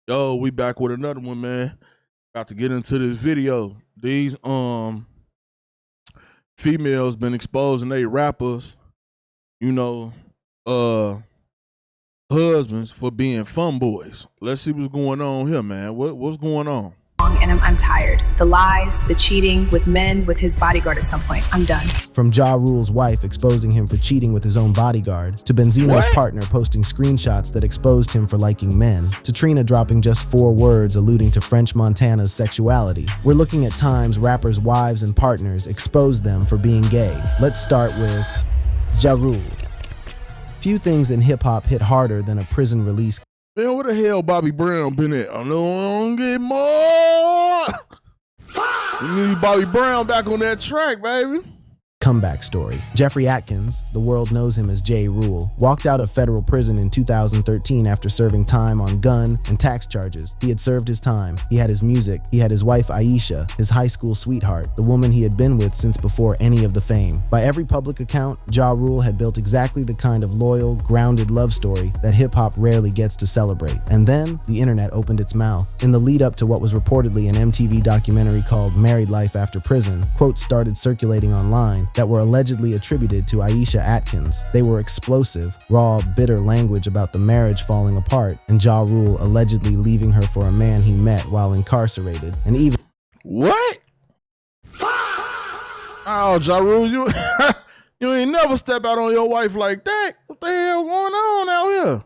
Yo, we back with another one, man. About to get into this video. These females been exposing they rappers, you know, uh husbands for being fun boys. Let's see what's going on here, man. What's going on? And I'm tired. The lies, the cheating with men, with his bodyguard at some point. I'm done. From Ja Rule's wife exposing him for cheating with his own bodyguard, to Benzino's partner posting screenshots that exposed him for liking men, to Trina dropping just 4 words alluding to French Montana's sexuality. We're looking at times rappers' wives and partners exposed them for being gay. Let's start with Ja Rule. Few things in hip-hop hit harder than a prison release. Man, where the hell Bobby Brown been at? I don't get more. We need Bobby Brown back on that track, baby. Comeback story. Jeffrey Atkins, the world knows him as J. Rule, walked out of federal prison in 2013 after serving time on gun and tax charges. He had served his time. He had his music. He had his wife Aisha, his high school sweetheart, the woman he had been with since before any of the fame. By every public account, Ja Rule had built exactly the kind of loyal, grounded love story that hip-hop rarely gets to celebrate. And then, the internet opened its mouth. In the lead-up to what was reportedly an MTV documentary called Married Life After Prison, quotes started circulating online that were allegedly attributed to Aisha Atkins. They were explosive, raw, bitter language about the marriage falling apart, and Ja Rule allegedly leaving her for a man he met while incarcerated, and even— What? Oh, Ja Rule, you you ain't never step out on your wife like that. What the hell going on out here?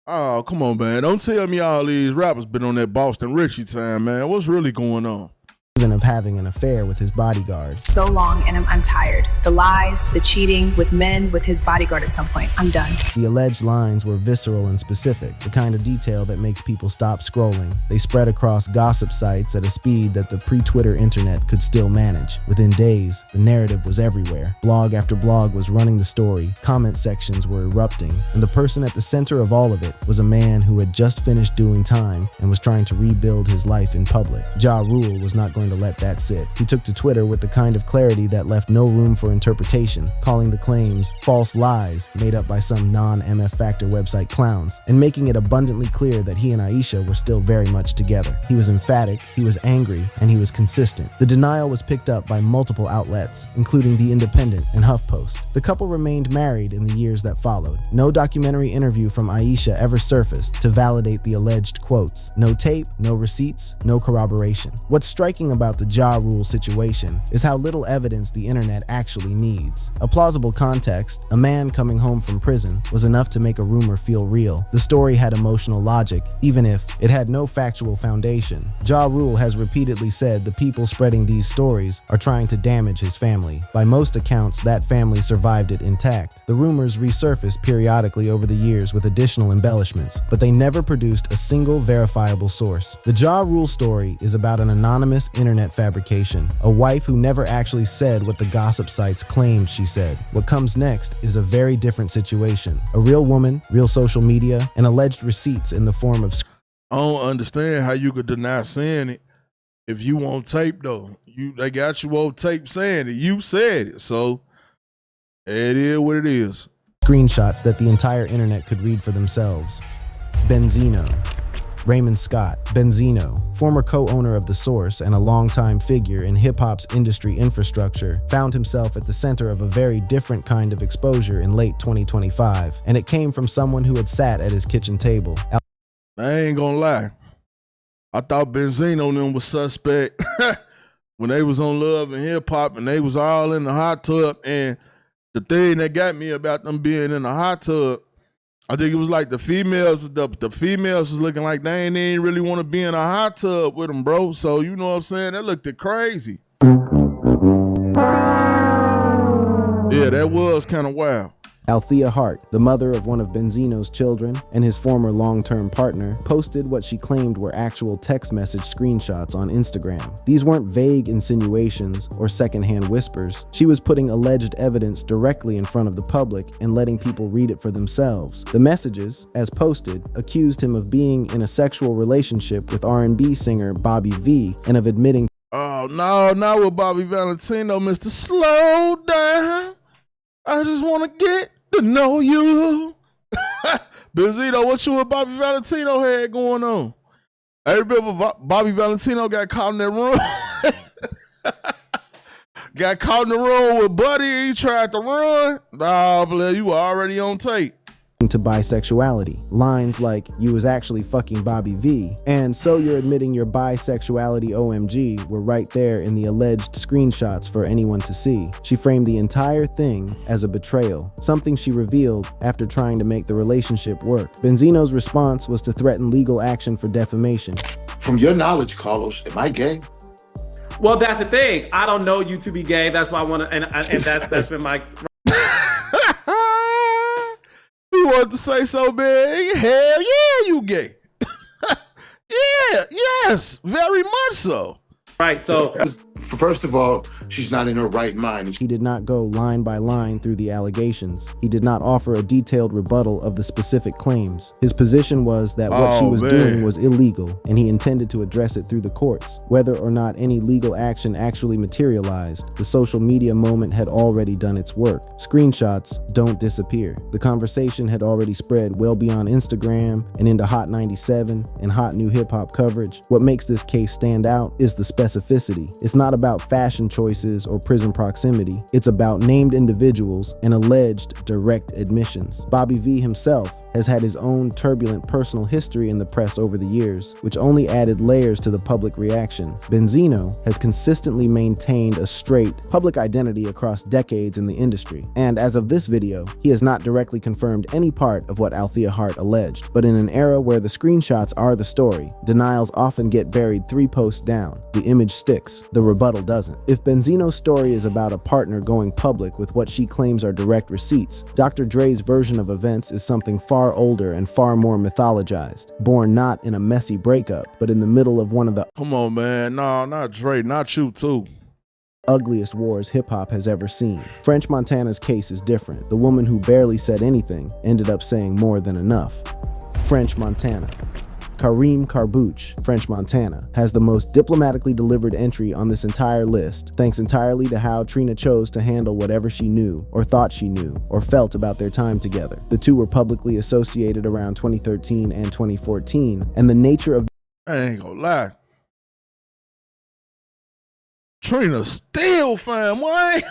Oh, come on, man. Don't tell me all these rappers been on that Boston Richie time, man. What's really going on? of having an affair with his bodyguard. So long, and I'm tired. The lies, the cheating with men, with his bodyguard at some point. I'm done. The alleged lines were visceral and specific, the kind of detail that makes people stop scrolling. They spread across gossip sites at a speed that the pre-Twitter internet could still manage. Within days, the narrative was everywhere. Blog after blog was running the story, comment sections were erupting, and the person at the center of all of it was a man who had just finished doing time and was trying to rebuild his life in public. Ja Rule was not going to let that sit. He took to Twitter with the kind of clarity that left no room for interpretation, calling the claims false lies made up by some non-MF Factor website clowns, and making it abundantly clear that he and Aisha were still very much together. He was emphatic, he was angry, and he was consistent. The denial was picked up by multiple outlets, including The Independent and HuffPost. The couple remained married in the years that followed. No documentary interview from Aisha ever surfaced to validate the alleged quotes. No tape, no receipts, no corroboration. What's striking about the Ja Rule situation is how little evidence the internet actually needs. A plausible context, a man coming home from prison, was enough to make a rumor feel real. The story had emotional logic, even if it had no factual foundation. Ja Rule has repeatedly said the people spreading these stories are trying to damage his family. By most accounts, that family survived it intact. The rumors resurfaced periodically over the years with additional embellishments, but they never produced a single verifiable source. The Ja Rule story is about an anonymous internet fabrication, a wife who never actually said what the gossip sites claimed she said. What comes next is a very different situation. A real woman, real social media, and alleged receipts in the form of— I don't understand how you could deny saying it if you on tape though. They got you on tape saying it. You said it, so it is what it is. Screenshots that the entire internet could read for themselves. Benzino. Raymond Scott, Benzino, former co-owner of The Source and a longtime figure in hip-hop's industry infrastructure, found himself at the center of a very different kind of exposure in late 2025, and it came from someone who had sat at his kitchen table. I ain't gonna lie. I thought Benzino and them was suspect when they was on Love and Hip Hop and they was all in the hot tub. And the thing that got me about them being in the hot tub, I think it was like the females was looking like they ain't even really want to be in a hot tub with them, bro. So you know what I'm saying? That looked crazy. Yeah, that was kind of wild. Althea Hart, the mother of one of Benzino's children and his former long-term partner, posted what she claimed were actual text message screenshots on Instagram. These weren't vague insinuations or secondhand whispers. She was putting alleged evidence directly in front of the public and letting people read it for themselves. The messages, as posted, accused him of being in a sexual relationship with R&B singer Bobby V and of admitting— "Oh, no, not with Bobby Valentino, Mr. Slow Down. I just want to get to know you." Benzino, what you and Bobby Valentino had going on? I remember Bobby Valentino got caught in that room. Got caught in the room with Buddy. He tried to run. Nah, blood, you were already on tape. To bisexuality. Lines like, "You was actually fucking Bobby V," and "So you're admitting your bisexuality OMG" were right there in the alleged screenshots for anyone to see. She framed the entire thing as a betrayal, something she revealed after trying to make the relationship work. Benzino's response was to threaten legal action for defamation. From your knowledge, Carlos, am I gay? Well, that's the thing. I don't know you to be gay. That's why I want to, and that's been my. He wanted to say so big. Hell yeah, you gay. Yeah, yes, very much so. Right, so First of all, she's not in her right mind. He did not go line by line through the allegations. He did not offer a detailed rebuttal of the specific claims. His position was that what she was doing was illegal, and he intended to address it through the courts. Whether or not any legal action actually materialized, the social media moment had already done its work. Screenshots don't disappear. The conversation had already spread well beyond Instagram and into Hot 97 and hot new hip-hop coverage. What makes this case stand out is the specificity. It's not about fashion choices or prison proximity. It's about named individuals and alleged direct admissions. Bobby V himself has had his own turbulent personal history in the press over the years, which only added layers to the public reaction. Benzino has consistently maintained a straight, public identity across decades in the industry, and as of this video, he has not directly confirmed any part of what Althea Hart alleged. But in an era where the screenshots are the story, denials often get buried 3 posts down. The image sticks, the rebuttal doesn't. If Benzino's story is about a partner going public with what she claims are direct receipts, Dr. Dre's version of events is something far older and far more mythologized, born not in a messy breakup, but in the middle of one of the Come on, man. No, not Dre, not you too. ugliest wars hip-hop has ever seen. French Montana's case is different. The woman who barely said anything ended up saying more than enough. French Montana. Kareem Karbouch, French Montana, has the most diplomatically delivered entry on this entire list, thanks entirely to how Trina chose to handle whatever she knew, or thought she knew, or felt about their time together. The two were publicly associated around 2013 and 2014, and the nature of I ain't gonna lie. Trina still fine, boy. I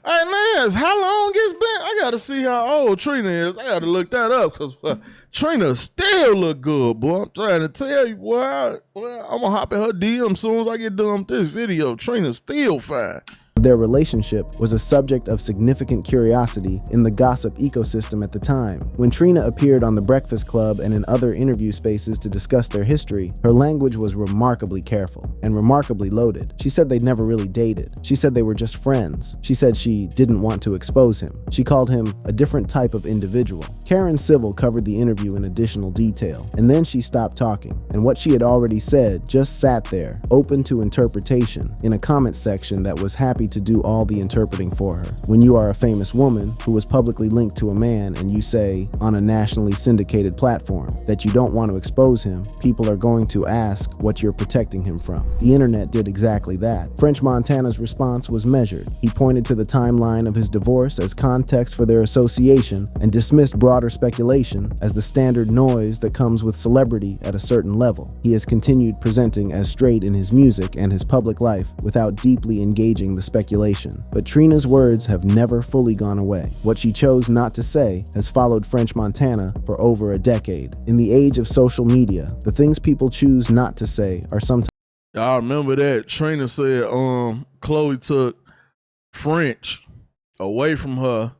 ain't asked how long it's been. I gotta see how old Trina is. I gotta look that up because Trina still look good, boy. I'm trying to tell you, boy. I'm gonna hop in her DM as soon as I get done with this video. Trina still fine. their relationship was a subject of significant curiosity in the gossip ecosystem at the time. When Trina appeared on The Breakfast Club and in other interview spaces to discuss their history, her language was remarkably careful and remarkably loaded. She said they'd never really dated. She said they were just friends. She said she didn't want to expose him. She called him a different type of individual. Karen Civil covered the interview in additional detail, and then she stopped talking, and what she had already said just sat there, open to interpretation, in a comment section that was happy to do all the interpreting for her. When you are a famous woman who was publicly linked to a man and you say, on a nationally syndicated platform, that you don't want to expose him, people are going to ask what you're protecting him from. The internet did exactly that. French Montana's response was measured. He pointed to the timeline of his divorce as context for their association and dismissed broader speculation as the standard noise that comes with celebrity at a certain level. He has continued presenting as straight in his music and his public life without deeply engaging the speculation. But Trina's words have never fully gone away. What she chose not to say has followed French Montana for over a decade. In the age of social media, the things people choose not to say are sometimes. I remember that. Trina said Chloe took French away from her.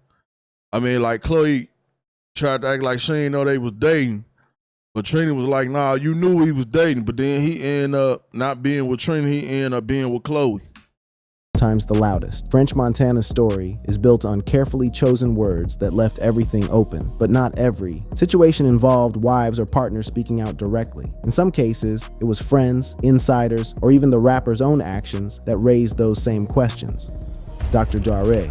I mean, like, Chloe tried to act like she didn't know they was dating. But Trina was like, nah, you knew he was dating. But then he ended up not being with Trina. He ended up being with Chloe. Times the loudest. French Montana's story is built on carefully chosen words that left everything open, but not every situation involved wives or partners speaking out directly. In some cases, it was friends, insiders, or even the rapper's own actions that raised those same questions. Dr. Dre.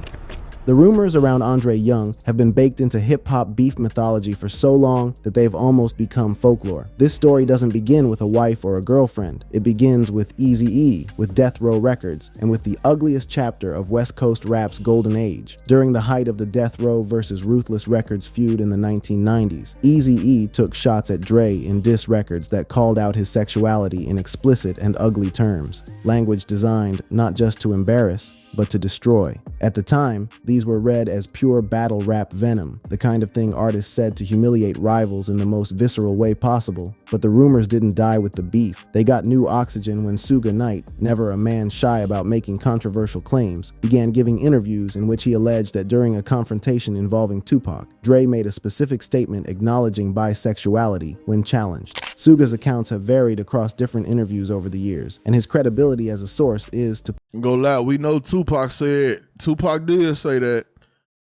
The rumors around Andre Young have been baked into hip-hop beef mythology for so long that they've almost become folklore. This story doesn't begin with a wife or a girlfriend. It begins with Eazy-E, with Death Row Records, and with the ugliest chapter of West Coast rap's golden age. During the height of the Death Row versus Ruthless Records feud in the 1990s, Eazy-E took shots at Dre in diss records that called out his sexuality in explicit and ugly terms, language designed not just to embarrass, but to destroy. At the time, these were read as pure battle rap venom, the kind of thing artists said to humiliate rivals in the most visceral way possible. But the rumors didn't die with the beef. They got new oxygen when Suge Knight, never a man shy about making controversial claims, began giving interviews in which he alleged that during a confrontation involving Tupac, Dre made a specific statement acknowledging bisexuality when challenged. Suge's accounts have varied across different interviews over the years, and his credibility as a source is to Go loud. We know Tupac did say that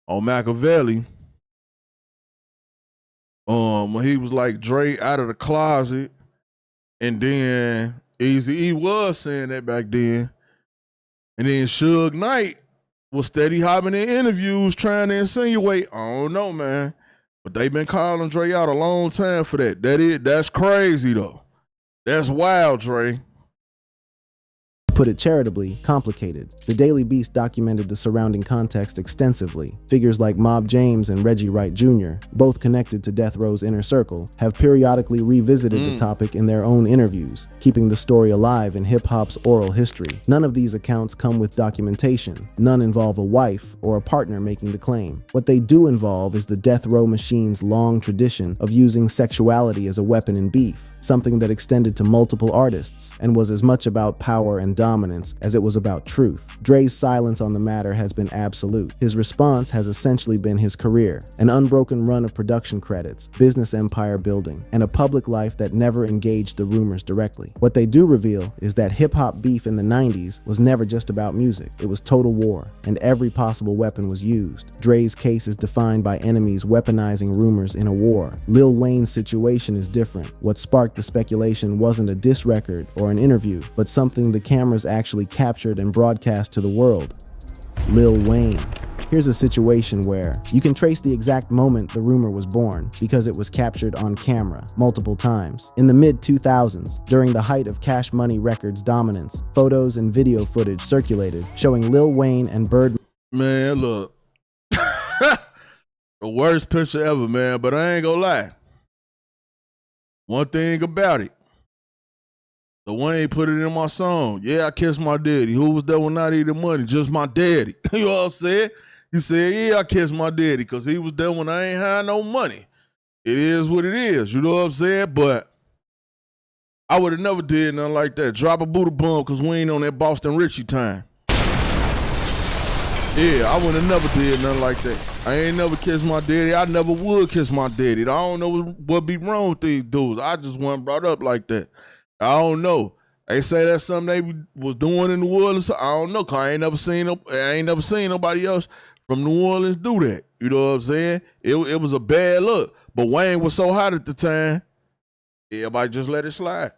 on Machiavelli. When he was like Dre out of the closet, and then Eazy-E was saying that back then, and then Suge Knight was steady hopping in interviews trying to insinuate. I don't know, man, but they been calling Dre out a long time for that. That's crazy though. That's wild, Dre. put it charitably, complicated. The Daily Beast documented the surrounding context extensively. Figures like Mob James and Reggie Wright Jr., both connected to Death Row's inner circle, have periodically revisited the topic in their own interviews, keeping the story alive in hip-hop's oral history. None of these accounts come with documentation. None involve a wife or a partner making the claim. What they do involve is the Death Row machine's long tradition of using sexuality as a weapon in beef, something that extended to multiple artists and was as much about power and dominance as it was about truth. Dre's silence on the matter has been absolute. His response has essentially been his career, an unbroken run of production credits, business empire building, and a public life that never engaged the rumors directly. What they do reveal is that hip-hop beef in the 90s was never just about music. It was total war, and every possible weapon was used. Dre's case is defined by enemies weaponizing rumors in a war. Lil Wayne's situation is different. What sparked the speculation wasn't a diss record or an interview, but something the cameras actually captured and broadcast to the world. Lil Wayne. Here's a situation where you can trace the exact moment the rumor was born because it was captured on camera multiple times. In the mid-2000s, during the height of Cash Money Records' dominance, photos and video footage circulated showing Lil Wayne and Bird. Man, look. The worst picture ever, man, but I ain't gonna lie. One thing about it, the Wayne put it in my song. Yeah, I kissed my daddy. Who was there when I needed money? Just my daddy. You know what I'm saying? He said, yeah, I kissed my daddy because he was there when I ain't had no money. It is what it is. You know what I'm saying? But I would have never did nothing like that. Drop a Buddha bum because we ain't on that Boston Richie time. Yeah, I would have never did nothing like that. I ain't never kissed my daddy. I never would kiss my daddy. I don't know what be wrong with these dudes. I just wasn't brought up like that. I don't know. They say that's something they was doing in New Orleans. I don't know, cause I ain't never seen nobody else from New Orleans do that. You know what I'm saying? It was a bad look. But Wayne was so hot at the time, everybody just let it slide.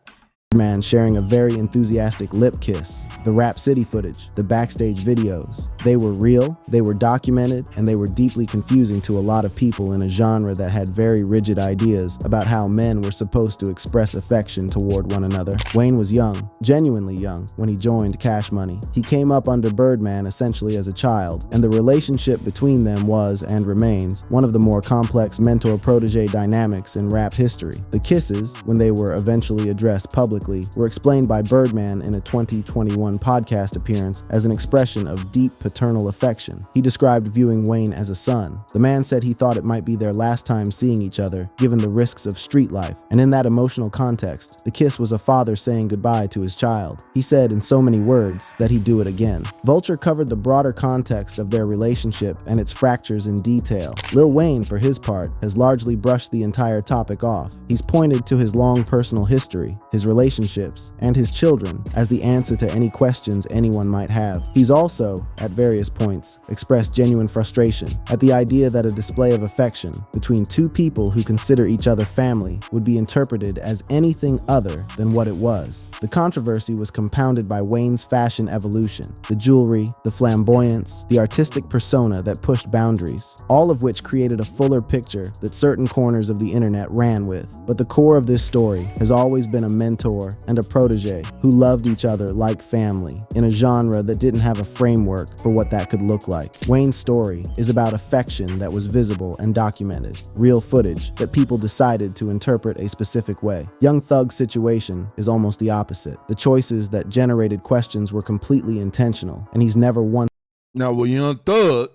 Man sharing a very enthusiastic lip kiss, the Rap City footage, the backstage videos. They were real, they were documented, and they were deeply confusing to a lot of people in a genre that had very rigid ideas about how men were supposed to express affection toward one another. Wayne was young, genuinely young, when he joined Cash Money. He came up under Birdman essentially as a child, and the relationship between them was, and remains, one of the more complex mentor-protege dynamics in rap history. The kisses, when they were eventually addressed publicly, were explained by Birdman in a 2021 podcast appearance as an expression of deep paternal affection. He described viewing Wayne as a son. The man said he thought it might be their last time seeing each other, given the risks of street life, and in that emotional context, the kiss was a father saying goodbye to his child. He said in so many words that he'd do it again. Vulture covered the broader context of their relationship and its fractures in detail. Lil Wayne, for his part, has largely brushed the entire topic off. He's pointed to his long personal history, his relationship relationships, and his children as the answer to any questions anyone might have. He's also, at various points, expressed genuine frustration at the idea that a display of affection between two people who consider each other family would be interpreted as anything other than what it was. The controversy was compounded by Wayne's fashion evolution, the jewelry, the flamboyance, the artistic persona that pushed boundaries, all of which created a fuller picture that certain corners of the internet ran with. But the core of this story has always been a mentor and a protege who loved each other like family in a genre that didn't have a framework for what that could look like. Wayne's story is about affection that was visible and documented, real footage that people decided to interpret a specific way. Young Thug's situation is almost the opposite. The choices that generated questions were completely intentional, and he's never once. Now, with Young Thug,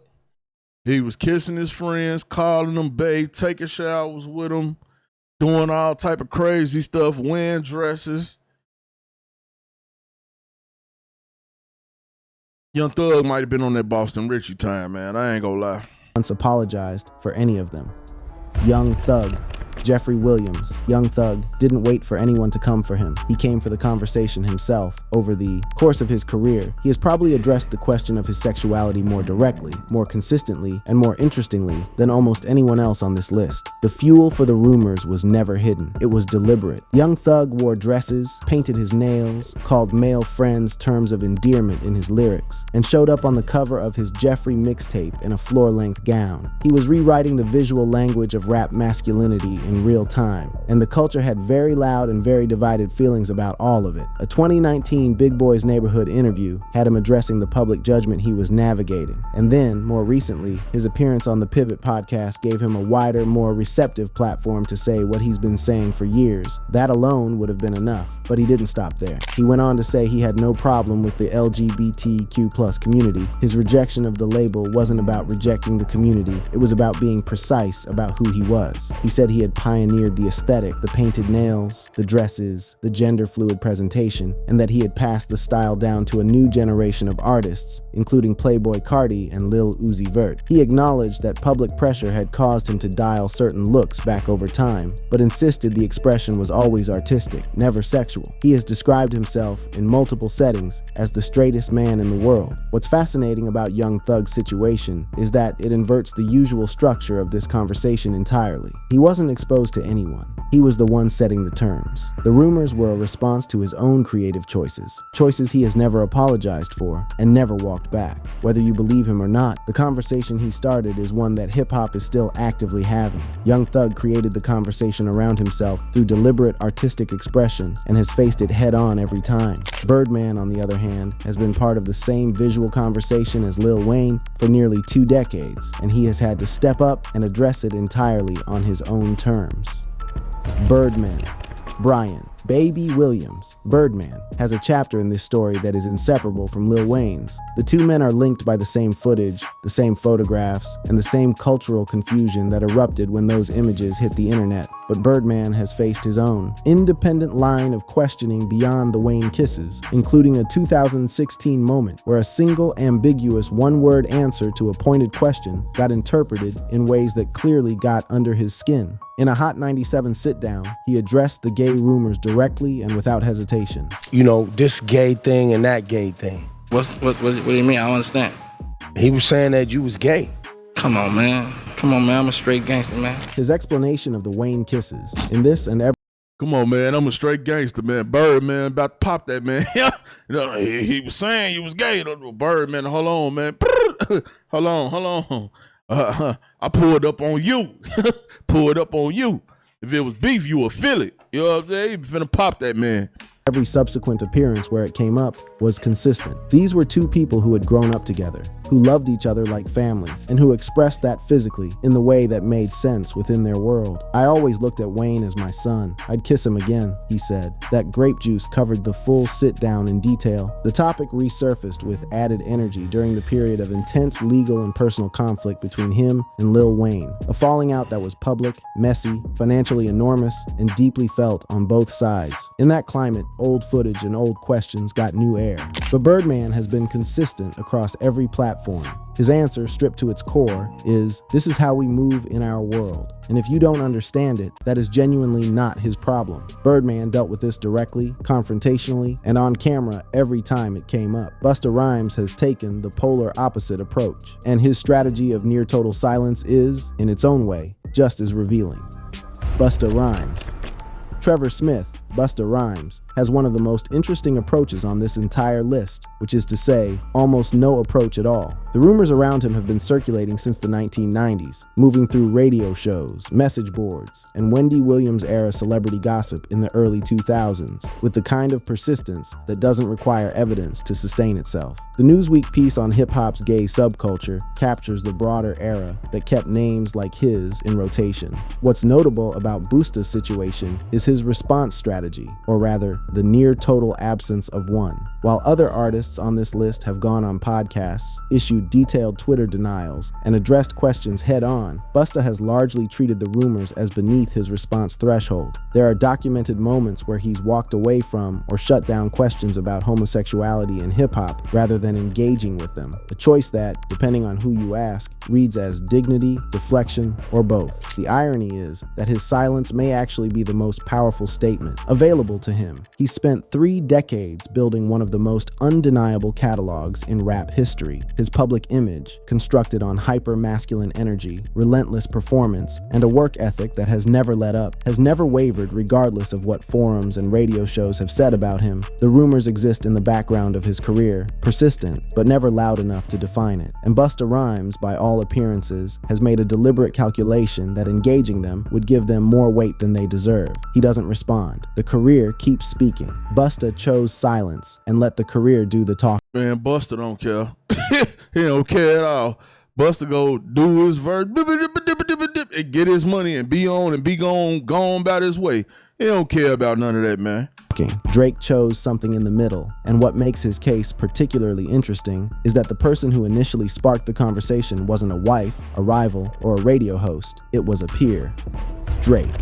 he was kissing his friends, calling them babe, taking showers with them, doing all type of crazy stuff, wearing dresses. Young Thug might have been on that Boston Richie time, man. I ain't gonna lie. Once apologized for any of them. Young Thug, Jeffrey Williams, Young Thug, didn't wait for anyone to come for him. He came for the conversation himself. Over the course of his career, he has probably addressed the question of his sexuality more directly, more consistently, and more interestingly than almost anyone else on this list. The fuel for the rumors was never hidden. It was deliberate. Young Thug wore dresses, painted his nails, called male friends terms of endearment in his lyrics, and showed up on the cover of his Jeffrey mixtape in a floor-length gown. He was rewriting the visual language of rap masculinity in real time, and the culture had very loud and very divided feelings about all of it. A 2019 Big Boys Neighborhood interview had him addressing the public judgment he was navigating, and then, more recently, his appearance on the Pivot podcast gave him a wider, more receptive platform to say what he's been saying for years. That alone would have been enough, but he didn't stop there. He went on to say he had no problem with the LGBTQ+ community. His rejection of the label wasn't about rejecting the community, it was about being precise about who he was. He said he had pioneered the aesthetic, the painted nails, the dresses, the gender-fluid presentation, and that he had passed the style down to a new generation of artists, including Playboi Carti and Lil Uzi Vert. He acknowledged that public pressure had caused him to dial certain looks back over time, but insisted the expression was always artistic, never sexual. He has described himself in multiple settings as the straightest man in the world. What's fascinating about Young Thug's situation is that it inverts the usual structure of this conversation entirely. He wasn't exposed to anyone. He was the one setting the terms. The rumors were a response to his own creative choices he has never apologized for and never walked back. Whether you believe him or not, the conversation he started is one that hip-hop is still actively having. Young Thug created the conversation around himself through deliberate artistic expression and has faced it head-on every time. Birdman, on the other hand, has been part of the same visual conversation as Lil Wayne for nearly 2 decades, and he has had to step up and address it entirely on his own terms. Birdman, Brian Baby Williams, Birdman, has a chapter in this story that is inseparable from Lil Wayne's. The two men are linked by the same footage, the same photographs, and the same cultural confusion that erupted when those images hit the internet. But Birdman has faced his own independent line of questioning beyond the Wayne kisses, including a 2016 moment where a single ambiguous one-word answer to a pointed question got interpreted in ways that clearly got under his skin. In a Hot 97 sit-down, he addressed the gay rumors directly and without hesitation. You know, this gay thing and that gay thing. What do you mean? I don't understand. He was saying that you was gay. Come on, man. I'm a straight gangster, man. His explanation of the Wayne kisses, in this and every. Come on, man. I'm a straight gangster, man. Birdman about to pop that, man. You know, he was saying he was gay. Birdman, hold on, man. Hold on. I pulled up on you. Pulled up on you. If it was beef, you would feel it. You know what I'm saying? He finna pop that, man. Every subsequent appearance where it came up was consistent. These were two people who had grown up together, who loved each other like family, and who expressed that physically in the way that made sense within their world. I always looked at Wayne as my son. I'd kiss him again, he said. That grape juice covered the full sit-down in detail. The topic resurfaced with added energy during the period of intense legal and personal conflict between him and Lil Wayne, a falling out that was public, messy, financially enormous, and deeply felt on both sides. In that climate, old footage and old questions got new air. But Birdman has been consistent across every platform. His answer, stripped to its core, is, this is how we move in our world. And if you don't understand it, that is genuinely not his problem. Birdman dealt with this directly, confrontationally, and on camera every time it came up. Busta Rhymes has taken the polar opposite approach, and his strategy of near total silence is, in its own way, just as revealing. Busta Rhymes. Trevor Smith, Busta Rhymes, has one of the most interesting approaches on this entire list, which is to say, almost no approach at all. The rumors around him have been circulating since the 1990s, moving through radio shows, message boards, and Wendy Williams-era celebrity gossip in the early 2000s, with the kind of persistence that doesn't require evidence to sustain itself. The Newsweek piece on hip-hop's gay subculture captures the broader era that kept names like his in rotation. What's notable about Busta's situation is his response strategy, or rather, the near total absence of one. While other artists on this list have gone on podcasts, issued detailed Twitter denials, and addressed questions head-on, Busta has largely treated the rumors as beneath his response threshold. There are documented moments where he's walked away from or shut down questions about homosexuality in hip-hop rather than engaging with them, a choice that, depending on who you ask, reads as dignity, deflection, or both. The irony is that his silence may actually be the most powerful statement available to him. He spent 3 decades building one of the most undeniable catalogs in rap history. His public image, constructed on hyper-masculine energy, relentless performance, and a work ethic that has never let up, has never wavered regardless of what forums and radio shows have said about him. The rumors exist in the background of his career, persistent, but never loud enough to define it. And Busta Rhymes, by all appearances, has made a deliberate calculation that engaging them would give them more weight than they deserve. He doesn't respond. The career keeps speaking. Busta chose silence and let the career do the talking. Man, Busta don't care. He don't care at all. Busta go do his verse and get his money and be on and be gone about his way. He don't care about none of that, man. Drake chose something in the middle, and what makes his case particularly interesting is that the person who initially sparked the conversation wasn't a wife, a rival, or a radio host. It was a peer. Drake.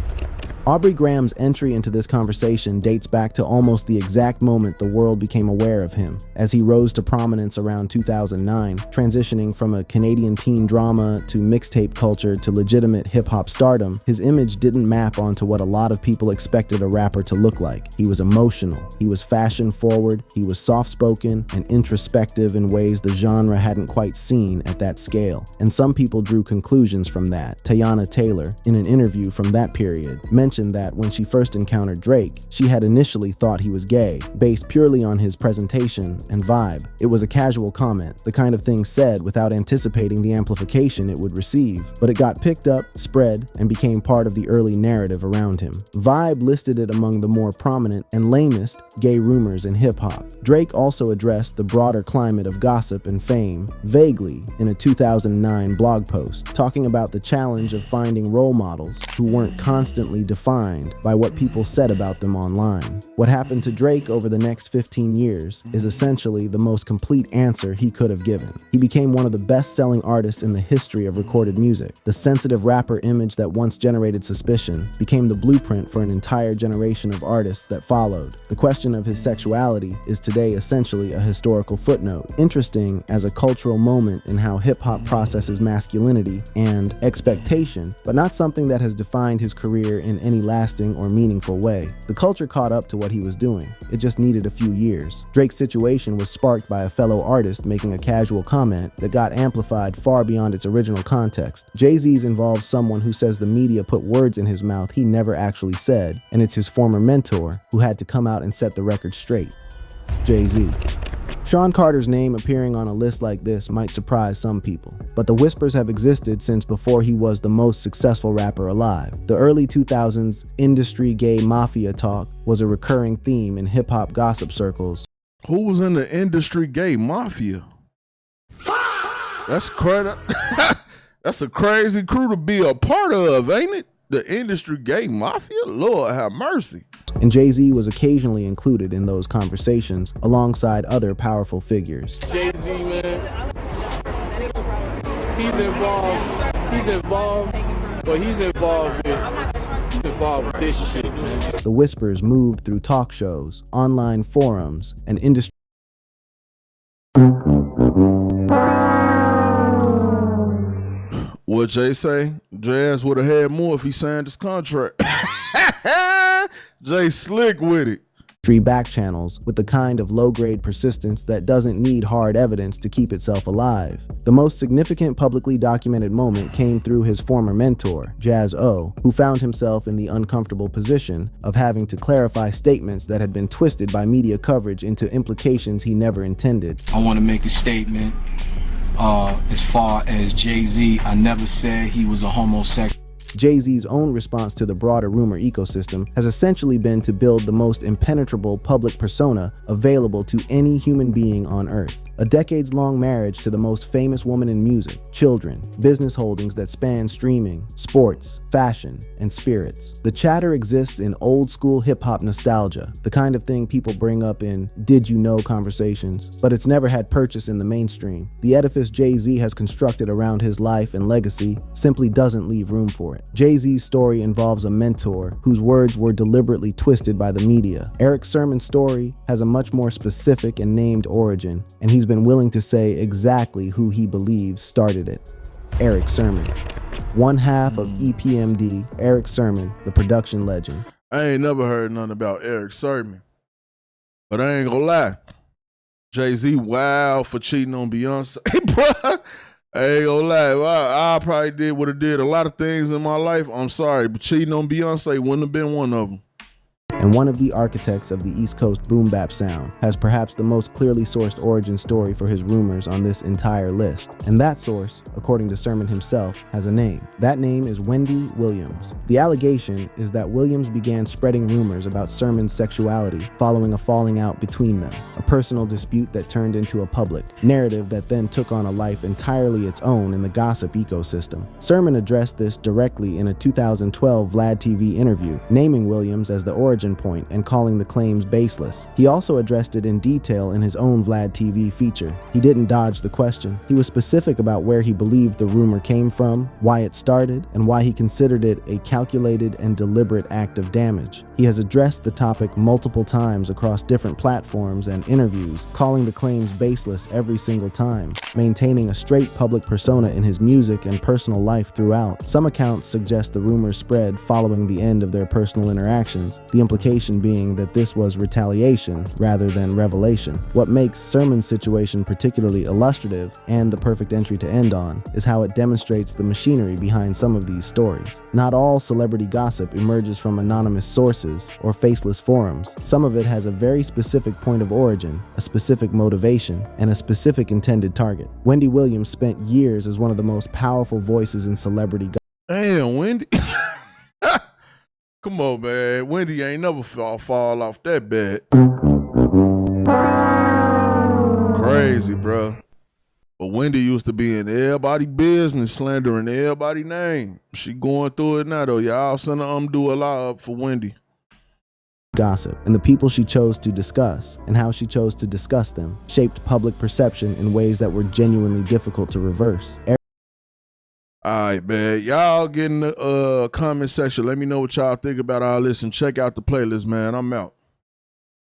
Aubrey Graham's entry into this conversation dates back to almost the exact moment the world became aware of him, as he rose to prominence around 2009, transitioning from a Canadian teen drama to mixtape culture to legitimate hip-hop stardom. His image didn't map onto what a lot of people expected a rapper to look like. He was emotional, he was fashion-forward, he was soft-spoken and introspective in ways the genre hadn't quite seen at that scale. And some people drew conclusions from that. Teyana Taylor, in an interview from that period, mentioned that when she first encountered Drake, she had initially thought he was gay, based purely on his presentation and vibe. It was a casual comment, the kind of thing said without anticipating the amplification it would receive, but it got picked up, spread, and became part of the early narrative around him. Vibe listed it among the more prominent and lamest gay rumors in hip-hop. Drake also addressed the broader climate of gossip and fame, vaguely, in a 2009 blog post, talking about the challenge of finding role models who weren't constantly defined by what people said about them online. What happened to Drake over the next 15 years is essentially the most complete answer he could have given. He became one of the best-selling artists in the history of recorded music. The sensitive rapper image that once generated suspicion became the blueprint for an entire generation of artists that followed. The question of his sexuality is today essentially a historical footnote, interesting as a cultural moment in how hip-hop processes masculinity and expectation, but not something that has defined his career in any lasting or meaningful way. The culture caught up to what he was doing. It just needed a few years. Drake's situation was sparked by a fellow artist making a casual comment that got amplified far beyond its original context. Jay-Z's involves someone who says the media put words in his mouth he never actually said, and it's his former mentor who had to come out and set the record straight. Jay-Z. Sean Carter's name appearing on a list like this might surprise some people, but the whispers have existed since before he was the most successful rapper alive. The early 2000s industry gay mafia talk was a recurring theme in hip-hop gossip circles. Who was in the industry gay mafia? That's crazy. That's a crazy crew to be a part of, ain't it? The industry gay mafia? Lord have mercy. And Jay-Z was occasionally included in those conversations alongside other powerful figures. Jay-Z, man, he's involved, but he's involved involved with this shit, man. The whispers moved through talk shows, online forums, and industry. What Jay say? Jazz would have had more if he signed his contract. Jay slick with it. Back channels with the kind of low-grade persistence that doesn't need hard evidence to keep itself alive. The most significant publicly documented moment came through his former mentor, Jazz O, who found himself in the uncomfortable position of having to clarify statements that had been twisted by media coverage into implications he never intended. I want to make a statement. As far as Jay-Z, I never said he was a homosexual. Jay-Z's own response to the broader rumor ecosystem has essentially been to build the most impenetrable public persona available to any human being on Earth. A decades-long marriage to the most famous woman in music, children, business holdings that span streaming, sports, fashion, and spirits. The chatter exists in old-school hip-hop nostalgia, the kind of thing people bring up in did you know conversations, but it's never had purchase in the mainstream. The edifice Jay-Z has constructed around his life and legacy simply doesn't leave room for it. Jay-Z's story involves a mentor whose words were deliberately twisted by the media. Eric Sermon's story has a much more specific and named origin, and he's been willing to say exactly who he believes started it. Eric Sermon. One half of EPMD, Eric Sermon, the production legend. I ain't never heard nothing about Eric Sermon. But I ain't gonna lie. Jay-Z wild for cheating on Beyonce. Bruh, I ain't gonna lie. I probably would have did a lot of things in my life. I'm sorry, but cheating on Beyonce wouldn't have been one of them. And one of the architects of the East Coast boom bap sound has perhaps the most clearly sourced origin story for his rumors on this entire list. And that source, according to Sermon himself, has a name. That name is Wendy Williams. The allegation is that Williams began spreading rumors about Sermon's sexuality following a falling out between them, a personal dispute that turned into a public narrative that then took on a life entirely its own in the gossip ecosystem. Sermon addressed this directly in a 2012 Vlad TV interview, naming Williams as the origin point and calling the claims baseless. He also addressed it in detail in his own Vlad TV feature. He didn't dodge the question. He was specific about where he believed the rumor came from, why it started, and why he considered it a calculated and deliberate act of damage. He has addressed the topic multiple times across different platforms and interviews, calling the claims baseless every single time, maintaining a straight public persona in his music and personal life throughout. Some accounts suggest the rumors spread following the end of their personal interactions, the implication being that this was retaliation rather than revelation. What makes Sermon's situation particularly illustrative and the perfect entry to end on is how it demonstrates the machinery behind some of these stories. Not all celebrity gossip emerges from anonymous sources or faceless forums. Some of it has a very specific point of origin, a specific motivation, and a specific intended target. Wendy Williams spent years as one of the most powerful voices in celebrity gossip. Damn, Wendy. Come on, man. Wendy ain't never fall off that bad. Crazy, bro. But Wendy used to be in everybody's business, slandering everybody's name. She going through it now, though. Y'all send her do a lot up for Wendy. Gossip, and the people she chose to discuss and how she chose to discuss them shaped public perception in ways that were genuinely difficult to reverse. All right, man. Y'all get in the comment section. Let me know what y'all think about all this and check out the playlist, man. I'm out.